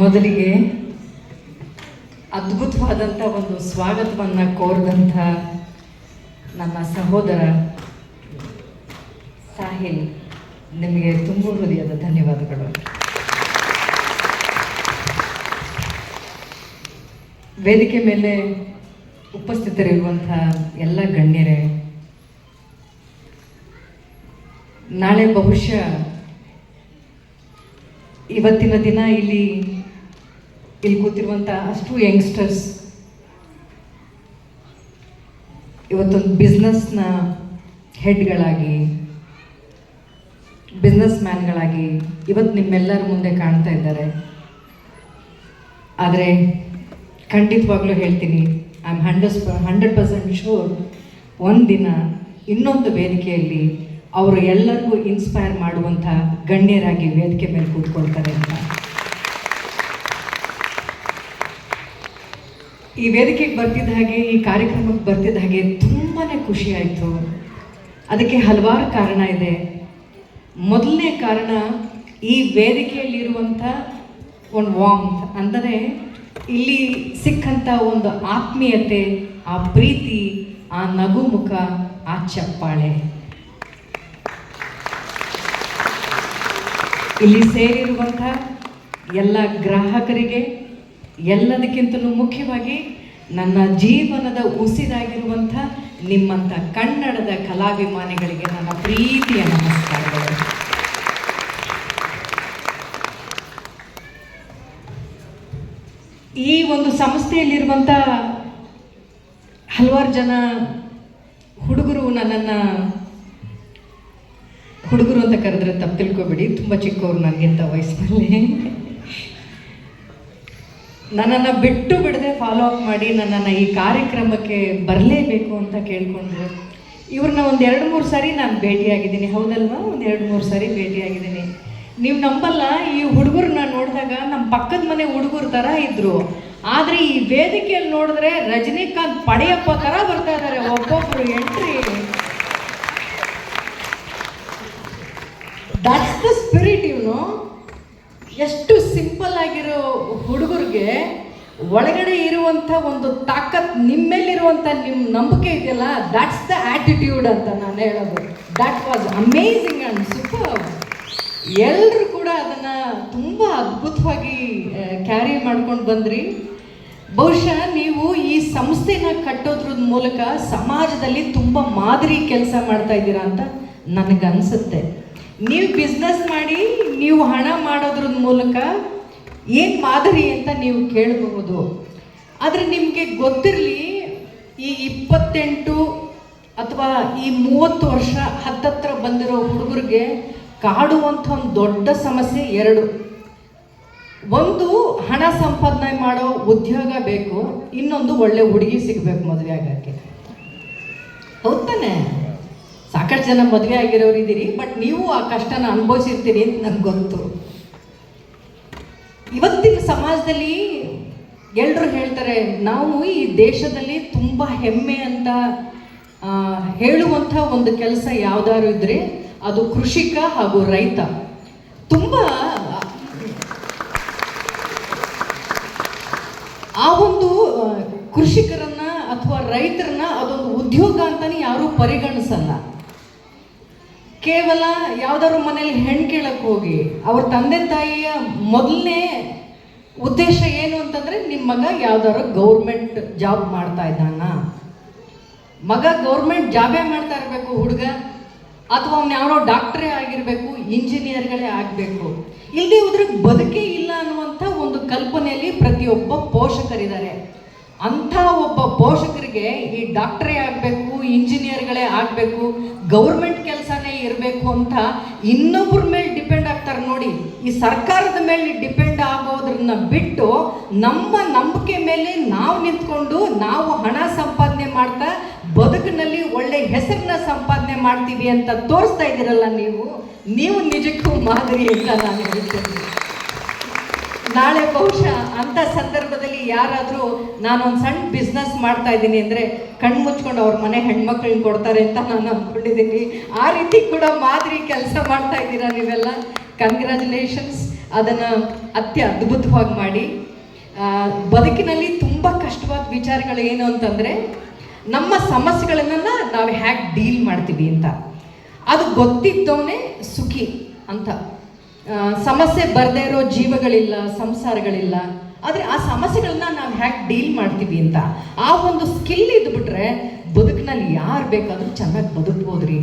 ಮೊದಲಿಗೆ ಅದ್ಭುತವಾದಂಥ ಒಂದು ಸ್ವಾಗತವನ್ನು ಕೋರಿದಂಥ ನನ್ನ ಸಹೋದರ ಸಾಹಿಲ್, ನಿಮಗೆ ತುಂಬ ಹೃದಯದ ಧನ್ಯವಾದಗಳು. ವೇದಿಕೆ ಮೇಲೆ ಉಪಸ್ಥಿತರಿರುವಂಥ ಎಲ್ಲ ಗಣ್ಯರೇ, ನಾಳೆ ಬಹುಶಃ ಇವತ್ತಿನ ದಿನ ಇಲ್ಲಿ ಕೂತಿರುವಂಥ ಅಷ್ಟು ಯಂಗ್ಸ್ಟರ್ಸ್ ಇವತ್ತೊಂದು ಬಿಸ್ನೆಸ್ನ ಹೆಡ್ಗಳಾಗಿ, ಬಿಸ್ನೆಸ್ ಮ್ಯಾನ್ಗಳಾಗಿ ಇವತ್ತು ನಿಮ್ಮೆಲ್ಲರ ಮುಂದೆ ಕಾಣ್ತಾ ಇದ್ದಾರೆ. ಆದರೆ ಖಂಡಿತವಾಗ್ಲೂ ಹೇಳ್ತೀನಿ, ಐ ಆಮ್ 100% ಶೂರ್ ಒಂದಿನ ಇನ್ನೊಂದು ವೇದಿಕೆಯಲ್ಲಿ ಅವರು ಎಲ್ಲರಿಗೂ ಇನ್ಸ್ಪೈರ್ ಮಾಡುವಂಥ ಗಣ್ಯರಾಗಿ ವೇದಿಕೆ ಮೇಲೆ ಕೂತ್ಕೊಳ್ತಾರೆ ಅಂತ. ಈ ವೇದಿಕೆಗೆ ಬರ್ತಿದ್ದ ಹಾಗೆ, ಈ ಕಾರ್ಯಕ್ರಮಕ್ಕೆ ಬರ್ತಿದ್ದ ಹಾಗೆ ತುಂಬಾ ಖುಷಿ ಆಯಿತು. ಅದಕ್ಕೆ ಹಲವಾರು ಕಾರಣ ಇದೆ. ಮೊದಲನೇ ಕಾರಣ, ಈ ವೇದಿಕೆಯಲ್ಲಿರುವಂಥ ಒಂದು ವಾರ್ಮ್ತ್, ಅಂದರೆ ಇಲ್ಲಿ ಸಿಕ್ಕಂಥ ಒಂದು ಆತ್ಮೀಯತೆ, ಆ ಪ್ರೀತಿ, ಆ ನಗುಮುಖ, ಆ ಚಪ್ಪಾಳೆ. ಇಲ್ಲಿ ಸೇರಿರುವಂಥ ಎಲ್ಲ ಗ್ರಾಹಕರಿಗೆ, ಎಲ್ಲದಕ್ಕಿಂತಲೂ ಮುಖ್ಯವಾಗಿ ನನ್ನ ಜೀವನದ ಉಸಿರಾಗಿರುವಂಥ ನಿಮ್ಮಂಥ ಕನ್ನಡದ ಕಲಾಭಿಮಾನಿಗಳಿಗೆ ನನ್ನ ಪ್ರೀತಿಯ ನಮಸ್ಕಾರಗಳು. ಈ ಒಂದು ಸಂಸ್ಥೆಯಲ್ಲಿರುವಂಥ ಹಲವಾರು ಜನ ಹುಡುಗರು ನನ್ನನ್ನು ಹುಡುಗರು ಅಂತ ಕರೆದ್ರೆ ತಪ್ಪು ತಿಳ್ಕೊಬೇಡಿ, ತುಂಬ ಚಿಕ್ಕವರು ನನಗಿಂತ ವಯಸ್ಸಿನಲ್ಲಿ. ನನ್ನನ್ನು ಬಿಟ್ಟು ಬಿಡದೆ ಫಾಲೋ ಅಪ್ ಮಾಡಿ ನನ್ನನ್ನು ಈ ಕಾರ್ಯಕ್ರಮಕ್ಕೆ ಬರಲೇಬೇಕು ಅಂತ ಕೇಳಿಕೊಂಡ್ರು. ಇವ್ರನ್ನ ಒಂದು 2-3 ಸಾರಿ ನಾನು ಭೇಟಿಯಾಗಿದ್ದೀನಿ, ಹೌದಲ್ವಾ? ಒಂದು 2-3 ಸಾರಿ ಭೇಟಿಯಾಗಿದ್ದೀನಿ. ನೀವು ನಂಬಲ್ಲ, ಈ ಹುಡುಗರನ್ನ ನೋಡಿದಾಗ ನಮ್ಮ ಪಕ್ಕದ ಮನೆ ಹುಡುಗರ ಥರ ಇದ್ದರು. ಆದರೆ ಈ ವೇದಿಕೆಯಲ್ಲಿ ನೋಡಿದ್ರೆ ರಜನಿಕಾಂತ್ ಪಡೆಯಪ್ಪ ಥರ ಬರ್ತಾ ಇದ್ದಾರೆ ಒಬ್ಬೊಬ್ಬರು ಎಂಟ್ರಿ. That's the spirit. ಇವನು ಎಷ್ಟು ಸಿಂಪಲ್ ಆಗಿರೋ ಹುಡುಗರಿಗೆ ಒಳಗಡೆ ಇರುವಂಥ ಒಂದು ತಾಕತ್, ನಿಮ್ಮೆಲ್ಲಿರುವಂಥ ನಿಮ್ಮ ನಂಬಿಕೆ ಇದೆಯಲ್ಲ, ದಟ್ಸ್ ದ ಆ್ಯಟಿಟ್ಯೂಡ್ ಅಂತ ನಾನು ಹೇಳೋದು. That was amazing and super. ಎಲ್ಲರೂ ಕೂಡ ಅದನ್ನು ತುಂಬ ಅದ್ಭುತವಾಗಿ ಕ್ಯಾರಿ ಮಾಡ್ಕೊಂಡು ಬಂದ್ರಿ. ಬಹುಶಃ ನೀವು ಈ ಸಂಸ್ಥೆನ ಕಟ್ಟೋದ್ರ ಮೂಲಕ ಸಮಾಜದಲ್ಲಿ ತುಂಬ ಮಾದರಿ ಕೆಲಸ ಮಾಡ್ತಾ ಇದ್ದೀರಾ ಅಂತ ನನಗನ್ಸುತ್ತೆ. ನೀವು ಬಿಸ್ನೆಸ್ ಮಾಡಿ ನೀವು ಹಣ ಮಾಡೋದ್ರ ಮೂಲಕ ಏನು ಮಾದರಿ ಅಂತ ನೀವು ಕೇಳಬಹುದು. ಆದರೆ ನಿಮಗೆ ಗೊತ್ತಿರಲಿ, ಈ 28 ಅಥವಾ ಈ 30 ವರ್ಷ ಹತ್ತತ್ರ ಬಂದಿರೋ ಹುಡುಗರಿಗೆ ಕಾಡುವಂಥ ಒಂದು ದೊಡ್ಡ ಸಮಸ್ಯೆ 2. ಒಂದು, ಹಣ ಸಂಪಾದನೆ ಮಾಡೋ ಉದ್ಯೋಗ ಬೇಕು. ಇನ್ನೊಂದು, ಒಳ್ಳೆ ಹುಡುಗಿ ಸಿಗಬೇಕು ಮದುವೆ ಆಗೋಕ್ಕೆ. ಹೌದು ತಾನೆ? ಸಾಕಷ್ಟು ಜನ ಮದುವೆ ಆಗಿರೋರು ಇದ್ದೀರಿ, ಬಟ್ ನೀವು ಆ ಕಷ್ಟನ ಅನುಭವಿಸಿರ್ತೀರಿ ಅಂತ ನನಗೆ ಗೊತ್ತು. ಇವತ್ತಿನ ಸಮಾಜದಲ್ಲಿ ಎಲ್ಲರೂ ಹೇಳ್ತಾರೆ, ನಾವು ಈ ದೇಶದಲ್ಲಿ ತುಂಬ ಹೆಮ್ಮೆ ಅಂತ ಹೇಳುವಂಥ ಒಂದು ಕೆಲಸ ಯಾವುದಾದ್ರು ಇದ್ದರೆ ಅದು ಕೃಷಿಕ ಹಾಗೂ ರೈತ. ತುಂಬ ಆ ಒಂದು ಕೃಷಿಕರನ್ನ ಅಥವಾ ರೈತರನ್ನ ಅದೊಂದು ಉದ್ಯೋಗ ಅಂತಲೇ ಯಾರೂ ಪರಿಗಣಿಸಲ್ಲ. ಕೇವಲ ಯಾವ್ದಾದ್ರು ಮನೇಲಿ ಹೆಣ್ಣು ಕೇಳಕ್ಕೆ ಹೋಗಿ ಅವ್ರ ತಂದೆ ತಾಯಿಯ ಮೊದಲನೇ ಉದ್ದೇಶ ಏನು ಅಂತಂದರೆ, ನಿಮ್ಮ ಮಗ ಯಾವ್ದಾದ್ರು ಗೌರ್ಮೆಂಟ್ ಜಾಬ್ ಮಾಡ್ತಾ ಇದ್ದಾನ, ಮಗ ಗೌರ್ಮೆಂಟ್ ಜಾಬೇ ಮಾಡ್ತಾ ಇರಬೇಕು ಹುಡುಗ, ಅಥವಾ ಅವ್ನು ಯಾರೋ ಡಾಕ್ಟ್ರೇ ಆಗಿರಬೇಕು, ಇಂಜಿನಿಯರ್ಗಳೇ ಆಗಬೇಕು. ಇಲ್ಲದೆ ಹೋದ್ರೆ ಬದುಕೇ ಇಲ್ಲ ಅನ್ನುವಂಥ ಒಂದು ಕಲ್ಪನೆಯಲ್ಲಿ ಪ್ರತಿಯೊಬ್ಬ ಪೋಷಕರಿದ್ದಾರೆ. ಅಂಥ ಒಬ್ಬ ಪೋಷಕರಿಗೆ ಈ ಡಾಕ್ಟ್ರೇ ಆಗಬೇಕು, ಇಂಜಿನಿಯರ್ಗಳೇ ಆಗಬೇಕು, ಗೌರ್ಮೆಂಟ್ ಕೆಲಸನೇ ಇರಬೇಕು ಅಂತ ಇನ್ನೊಬ್ಬರ ಮೇಲೆ ಡಿಪೆಂಡ್ ಆಗ್ತಾರೆ. ನೋಡಿ, ಈ ಸರ್ಕಾರದ ಮೇಲೆ ಡಿಪೆಂಡ್ ಆಗೋದ್ರನ್ನ ಬಿಟ್ಟು ನಮ್ಮ ನಂಬಿಕೆ ಮೇಲೆ ನಾವು ನಿಂತ್ಕೊಂಡು ನಾವು ಹಣ ಸಂಪಾದನೆ ಮಾಡ್ತಾ ಬದುಕಿನಲ್ಲಿ ಒಳ್ಳೆ ಹೆಸರನ್ನ ಸಂಪಾದನೆ ಮಾಡ್ತೀವಿ ಅಂತ ತೋರಿಸ್ತಾ ಇದ್ದೀರಲ್ಲ, ನೀವು ನಿಜಕ್ಕೂ ಮಾದರಿ ಅಂತ ನಾನು ಹೇಳ್ತೇನೆ. ನಾಳೆ ಬಹುಶಃ ಅಂಥ ಸಂದರ್ಭದಲ್ಲಿ ಯಾರಾದರೂ ನಾನೊಂದು ಸಣ್ಣ ಬಿಸ್ನೆಸ್ ಮಾಡ್ತಾ ಇದ್ದೀನಿ ಅಂದರೆ ಕಣ್ಣು ಮುಚ್ಕೊಂಡು ಅವ್ರ ಮನೆ ಹೆಣ್ಮಕ್ಳನ್ನ ಕೊಡ್ತಾರೆ ಅಂತ ನಾನು ಅಂದ್ಕೊಂಡಿದ್ದೀನಿ. ಆ ರೀತಿ ಕೂಡ ಮಾದರಿ ಕೆಲಸ ಮಾಡ್ತಾ ಇದ್ದೀರಾ ನೀವೆಲ್ಲ. ಕಂಗ್ರ್ಯಾಚುಲೇಷನ್ಸ್. ಅದನ್ನು ಅದ್ಭುತವಾಗಿ ಮಾಡಿ. ಬದುಕಿನಲ್ಲಿ ತುಂಬ ಕಷ್ಟವಾದ ವಿಚಾರಗಳು ಏನು ಅಂತಂದರೆ, ನಮ್ಮ ಸಮಸ್ಯೆಗಳನ್ನು ನಾವು ಹೇಗೆ ಡೀಲ್ ಮಾಡ್ತೀವಿ ಅಂತ. ಅದು ಗೊತ್ತಿದ್ದವನೇ ಸುಖಿ ಅಂತ. ಸಮಸ್ಯೆ ಬರದೇ ಇರೋ ಜೀವಗಳಿಲ್ಲ, ಸಂಸಾರಗಳಿಲ್ಲ. ಆದರೆ ಆ ಸಮಸ್ಯೆಗಳನ್ನ ನಾವು ಹೇಗೆ ಡೀಲ್ ಮಾಡ್ತೀವಿ ಅಂತ ಆ ಒಂದು ಸ್ಕಿಲ್ ಇದ್ಬಿಟ್ರೆ ಬದುಕಿನಲ್ಲಿ ಯಾರು ಬೇಕಾದರೂ ಚೆನ್ನಾಗಿ ಬದುಕ್ಬೋದ್ರಿ.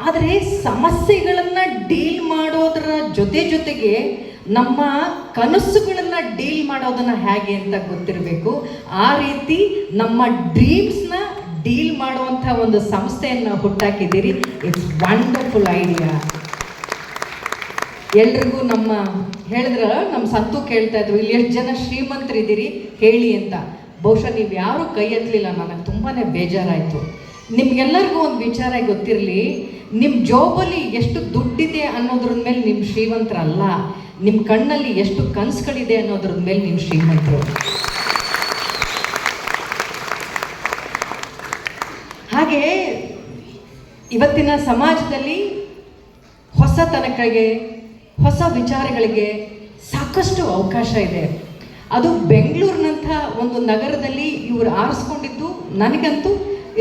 ಆದರೆ ಸಮಸ್ಯೆಗಳನ್ನು ಡೀಲ್ ಮಾಡೋದರ ಜೊತೆಗೆ ನಮ್ಮ ಕನಸುಗಳನ್ನು ಡೀಲ್ ಮಾಡೋದನ್ನು ಹೇಗೆ ಅಂತ ಗೊತ್ತಿರಬೇಕು. ಆ ರೀತಿ ನಮ್ಮ ಡ್ರೀಮ್ಸ್ನ ಡೀಲ್ ಮಾಡುವಂಥ ಒಂದು ಸಂಸ್ಥೆಯನ್ನು ಹುಟ್ಟಾಕಿದ್ದೀರಿ. It's wonderful idea. ಎಲ್ರಿಗೂ ನಮ್ಮ ಸಂತು ಕೇಳ್ತಾ ಇದ್ರು, ಇಲ್ಲಿ ಎಷ್ಟು ಜನ ಶ್ರೀಮಂತರಿದ್ದೀರಿ ಹೇಳಿ ಅಂತ. ಬಹುಶಃ ನೀವು ಯಾರೂ ಕೈ ಎತ್ತಲಿಲ್ಲ, ನನಗೆ ತುಂಬಾ ಬೇಜಾರಾಯಿತು. ನಿಮ್ಗೆಲ್ಲರಿಗೂ ಒಂದು ವಿಚಾರ ಗೊತ್ತಿರಲಿ, ನಿಮ್ಮ ಜಾಬಲ್ಲಿ ಎಷ್ಟು ದುಡ್ಡಿದೆ ಅನ್ನೋದ್ರ ಮೇಲೆ ನಿಮ್ಮ ಶ್ರೀಮಂತರಲ್ಲ, ನಿಮ್ಮ ಕಣ್ಣಲ್ಲಿ ಎಷ್ಟು ಕನಸುಗಳಿದೆ ಅನ್ನೋದ್ರ ಮೇಲೆ ನಿಮ್ಮ ಶ್ರೀಮಂತರು. ಹಾಗೆ ಇವತ್ತಿನ ಸಮಾಜದಲ್ಲಿ ಹೊಸತನಗಳಿಗೆ, ಹೊಸ ವಿಚಾರಗಳಿಗೆ ಸಾಕಷ್ಟು ಅವಕಾಶ ಇದೆ. ಅದು ಬೆಂಗಳೂರಿನಂಥ ಒಂದು ನಗರದಲ್ಲಿ ಇವರು ಆರಿಸ್ಕೊಂಡಿದ್ದು ನನಗಂತೂ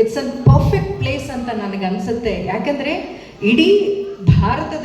ಇಟ್ಸ್ ಅ ಪರ್ಫೆಕ್ಟ್ ಪ್ಲೇಸ್ ಅಂತ ನನಗನ್ಸುತ್ತೆ. ಯಾಕೆಂದರೆ ಇಡೀ ಭಾರತದ